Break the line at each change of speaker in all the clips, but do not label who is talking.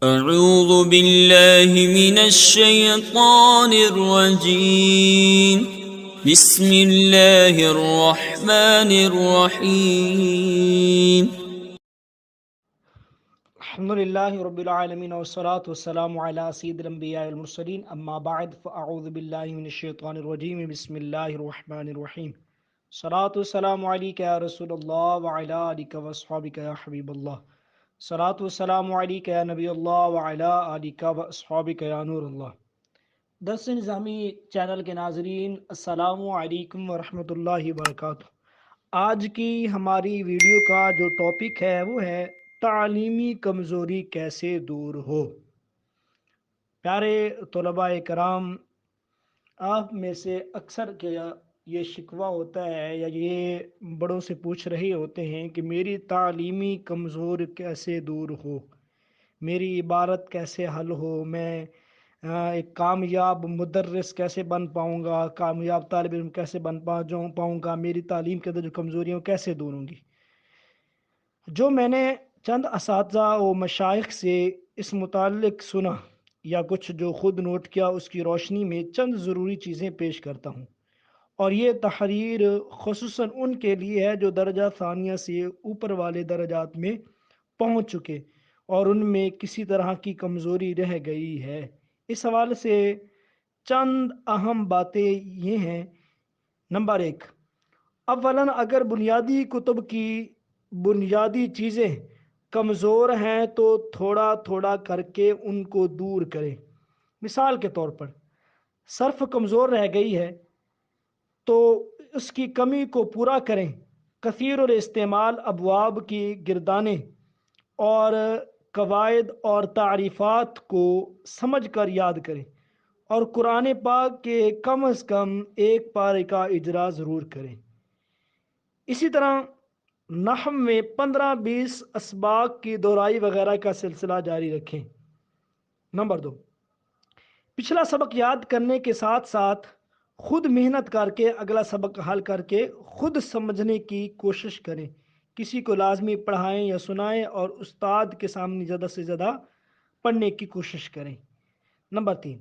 أعوذ بالله من الشيطان الرجيم. بسم الله الرحمن الرحيم.
الحمد لله رب العالمين والصلاة والسلام على سيد الأنبياء والمرسلين أما بعد فأعوذ بالله من الشيطان الرجيم بسم الله الرحمن الرحيم. صلاة والسلام عليك يا رسول الله وعلى آلك وأصحابك يا حبيب الله. صلاة والسلام عليك يا نبي الله وعلى آلك وأصحابك يا نور الله. درس نظامی چینل کے ناظرین السلام علیکم ورحمۃ اللہ وبرکاتہ. آج کی ہماری ویڈیو کا جو ٹاپک ہے وہ ہے تعلیمی کمزوری کیسے دور ہو. پیارے طلباء کرام، آپ میں سے اکثر کیا یہ شکوہ ہوتا ہے یا یہ بڑوں سے پوچھ رہے ہوتے ہیں کہ میری تعلیمی کمزور کیسے دور ہو، میری عبارت کیسے حل ہو، میں ایک کامیاب مدرس کیسے بن پاؤں گا، کامیاب طالب علم کیسے بن پاؤں گا، میری تعلیم کے اندر جو کمزوریاں ہیں کیسے دور ہوں گی. جو میں نے چند اساتذہ و مشائخ سے اس متعلق سنا یا کچھ جو خود نوٹ کیا، اس کی روشنی میں چند ضروری چیزیں پیش کرتا ہوں. اور یہ تحریر خصوصاً ان کے لیے ہے جو درجہ ثانیہ سے اوپر والے درجات میں پہنچ چکے اور ان میں کسی طرح کی کمزوری رہ گئی ہے. اس حوالے سے چند اہم باتیں یہ ہیں. نمبر 1، اولاً اگر بنیادی کتب کی بنیادی چیزیں کمزور ہیں تو تھوڑا تھوڑا کر کے ان کو دور کریں. مثال کے طور پر صرف کمزور رہ گئی ہے تو اس کی کمی کو پورا کریں. کثیر الاستعمال ابواب کی گردانیں اور قواعد اور تعریفات کو سمجھ کر یاد کریں اور قرآن پاک کے کم از کم ایک پارے کا اجرا ضرور کریں. اسی طرح نحو میں 15-20 اسباق کی دہرائی وغیرہ کا سلسلہ جاری رکھیں. نمبر 2، پچھلا سبق یاد کرنے کے ساتھ ساتھ خود محنت کر کے اگلا سبق حل کر کے خود سمجھنے کی کوشش کریں. کسی کو لازمی پڑھائیں یا سنائیں اور استاد کے سامنے زیادہ سے زیادہ پڑھنے کی کوشش کریں. نمبر 3،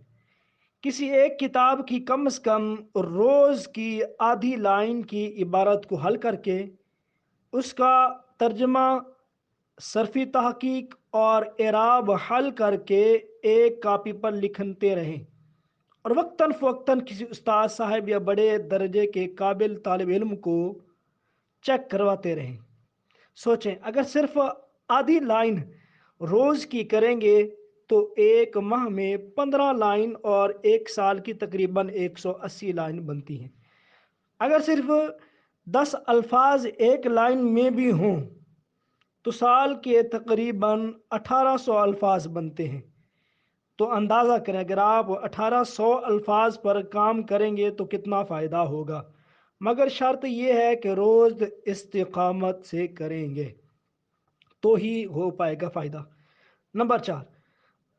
کسی ایک کتاب کی کم از کم روز کی آدھی لائن کی عبارت کو حل کر کے اس کا ترجمہ، صرفی تحقیق اور اعراب حل کر کے ایک کاپی پر لکھتے رہیں اور وقتاً فوقتاً کسی استاد صاحب یا بڑے درجے کے قابل طالب علم کو چیک کرواتے رہیں. سوچیں، اگر صرف آدھی لائن روز کی کریں گے تو ایک ماہ میں 15 لائن اور ایک سال کی تقریباً 180 لائن بنتی ہیں. اگر صرف 10 الفاظ ایک لائن میں بھی ہوں تو سال کے تقریباً 1800 الفاظ بنتے ہیں. تو اندازہ کریں اگر آپ 1800 الفاظ پر کام کریں گے تو کتنا فائدہ ہوگا. مگر شرط یہ ہے کہ روز استقامت سے کریں گے تو ہی ہو پائے گا فائدہ. نمبر 4،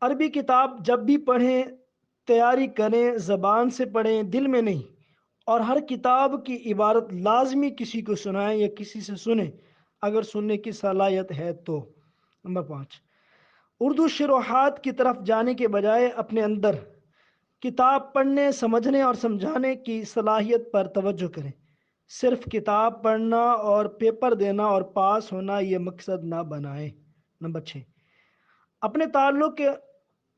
عربی کتاب جب بھی پڑھیں تیاری کریں، زبان سے پڑھیں، دل میں نہیں. اور ہر کتاب کی عبارت لازمی کسی کو سنائیں یا کسی سے سنیں اگر سننے کی صلاحیت ہے تو. نمبر 5، اردو شروحات کی طرف جانے کے بجائے اپنے اندر کتاب پڑھنے، سمجھنے اور سمجھانے کی صلاحیت پر توجہ کریں. صرف کتاب پڑھنا اور پیپر دینا اور پاس ہونا یہ مقصد نہ بنائیں. نمبر 6، اپنے تعلق کے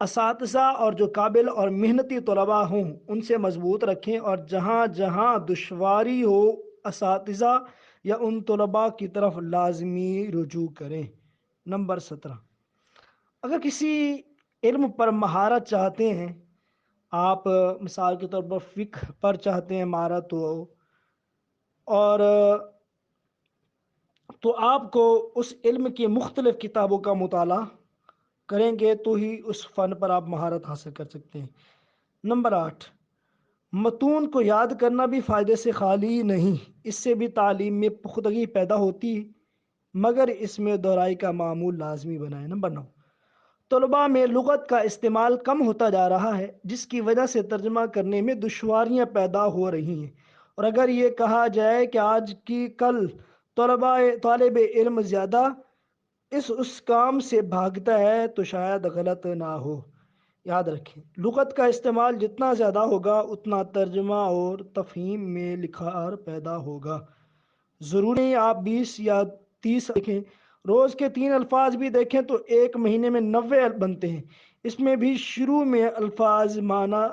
اساتذہ اور جو قابل اور محنتی طلباء ہوں ان سے مضبوط رکھیں اور جہاں جہاں دشواری ہو اساتذہ یا ان طلباء کی طرف لازمی رجوع کریں. نمبر 17، اگر کسی علم پر مہارت چاہتے ہیں، آپ مثال کے طور پر فقہ پر چاہتے ہیں مہارت ہو اور تو آپ کو اس علم کی مختلف کتابوں کا مطالعہ کریں گے تو ہی اس فن پر آپ مہارت حاصل کر سکتے ہیں. نمبر 8، متون کو یاد کرنا بھی فائدے سے خالی نہیں، اس سے بھی تعلیم میں پختگی پیدا ہوتی مگر اس میں دہرائی کا معمول لازمی بنائیں. نمبر 9، طلباء میں لغت کا استعمال کم ہوتا جا رہا ہے جس کی وجہ سے ترجمہ کرنے میں دشواریاں پیدا ہو رہی ہیں. اور اگر یہ کہا جائے کہ آج کی کل طالب علم زیادہ اس کام سے بھاگتا ہے تو شاید غلط نہ ہو۔ یاد رکھیں، لغت کا استعمال جتنا زیادہ ہوگا اتنا ترجمہ اور تفہیم میں نکھار پیدا ہوگا۔ ضروری نہیں آپ 20 یا 30 دیکھیں، روز کے 3 الفاظ بھی دیکھیں تو ایک مہینے میں 90 بنتے ہیں۔ اس میں بھی شروع میں الفاظ معنی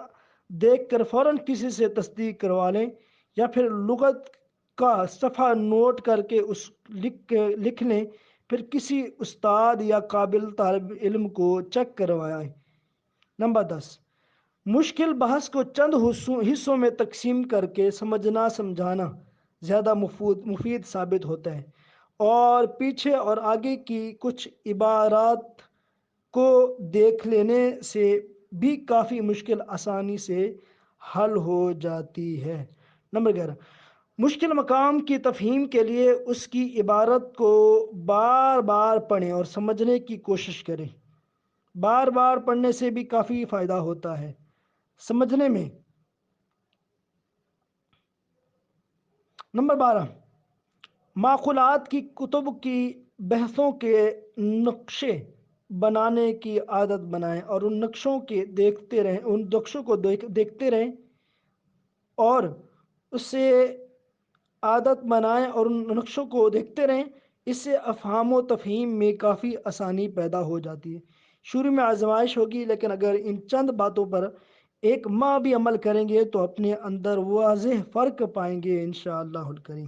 دیکھ کر فوراً کسی سے تصدیق کروا لیں، یا پھر لغت کا صفحہ نوٹ کر کے لکھ لیں، پھر کسی استاد یا قابل طالب علم کو چیک کروائیں۔ نمبر 10، مشکل بحث کو چند حصوں میں تقسیم کر کے سمجھانا زیادہ مفید ثابت ہوتا ہے، اور پیچھے اور آگے کی کچھ عبارات کو دیکھ لینے سے بھی کافی مشکل آسانی سے حل ہو جاتی ہے۔ نمبر 11، مشکل مقام کی تفہیم کے لیے اس کی عبارت کو بار بار پڑھیں اور سمجھنے کی کوشش کریں۔ بار بار پڑھنے سے بھی کافی فائدہ ہوتا ہے سمجھنے میں۔ نمبر 12، معقولات کی کتب کی بحثوں کے نقشے بنانے کی عادت بنائیں اور ان نقشوں کو دیکھتے رہیں اور اسے عادت بنائیں اور ان نقشوں کو دیکھتے رہیں۔ اس سے افہام و تفہیم میں کافی آسانی پیدا ہو جاتی ہے۔ شروع میں آزمائش ہوگی، لیکن اگر ان چند باتوں پر ایک ماہ بھی عمل کریں گے تو اپنے اندر واضح فرق پائیں گے انشاءاللہ الکریم۔